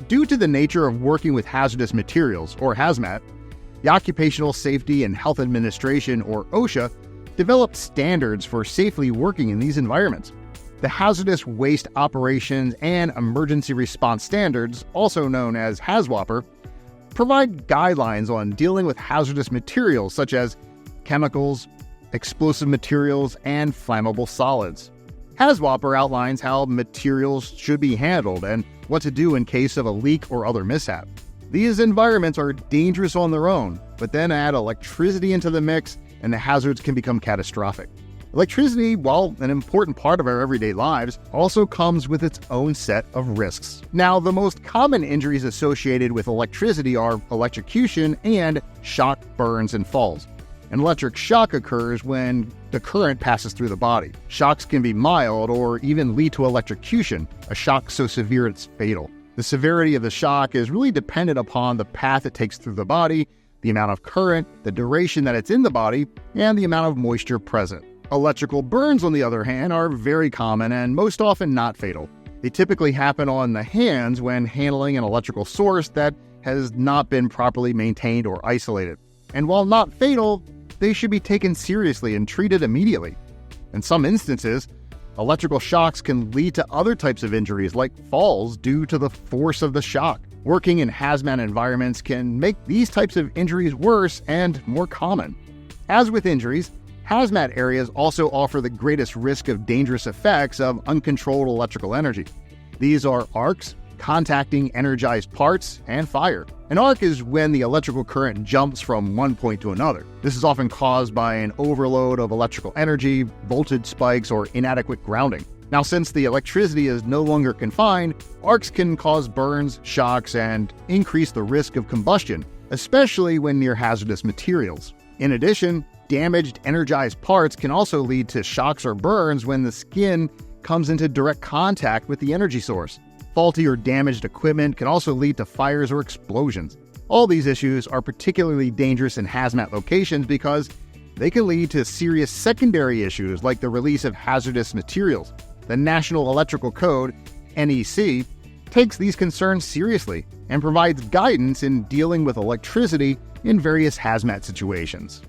Due to the nature of working with hazardous materials, or Hazmat, the Occupational Safety and Health Administration, or OSHA, developed standards for safely working in these environments. The Hazardous Waste Operations and Emergency Response Standards, also known as Hazwoper, provide guidelines on dealing with hazardous materials such as chemicals, explosive materials, and flammable solids. Hazwoper outlines how materials should be handled and what to do in case of a leak or other mishap. These environments are dangerous on their own, but then add electricity into the mix and the hazards can become catastrophic. Electricity, while an important part of our everyday lives, also comes with its own set of risks. Now, the most common injuries associated with electricity are electrocution and shock, burns, and falls. An electric shock occurs when the current passes through the body. Shocks can be mild or even lead to electrocution, a shock so severe it's fatal. The severity of the shock is really dependent upon the path it takes through the body, the amount of current, the duration that it's in the body, and the amount of moisture present. Electrical burns, on the other hand, are very common and most often not fatal. They typically happen on the hands when handling an electrical source that has not been properly maintained or isolated. And while not fatal, they should be taken seriously and treated immediately. In some instances, electrical shocks can lead to other types of injuries like falls due to the force of the shock. Working in hazmat environments can make these types of injuries worse and more common. As with injuries, hazmat areas also offer the greatest risk of dangerous effects of uncontrolled electrical energy. These are arcs, contacting energized parts, and fire. An arc is when the electrical current jumps from one point to another. This is often caused by an overload of electrical energy, voltage spikes, or inadequate grounding. Now, since the electricity is no longer confined, arcs can cause burns, shocks, and increase the risk of combustion, especially when near hazardous materials. In addition, damaged energized parts can also lead to shocks or burns when the skin comes into direct contact with the energy source. Faulty or damaged equipment can also lead to fires or explosions. All these issues are particularly dangerous in hazmat locations because they can lead to serious secondary issues like the release of hazardous materials. The National Electrical Code, NEC, takes these concerns seriously and provides guidance in dealing with electricity in various hazmat situations.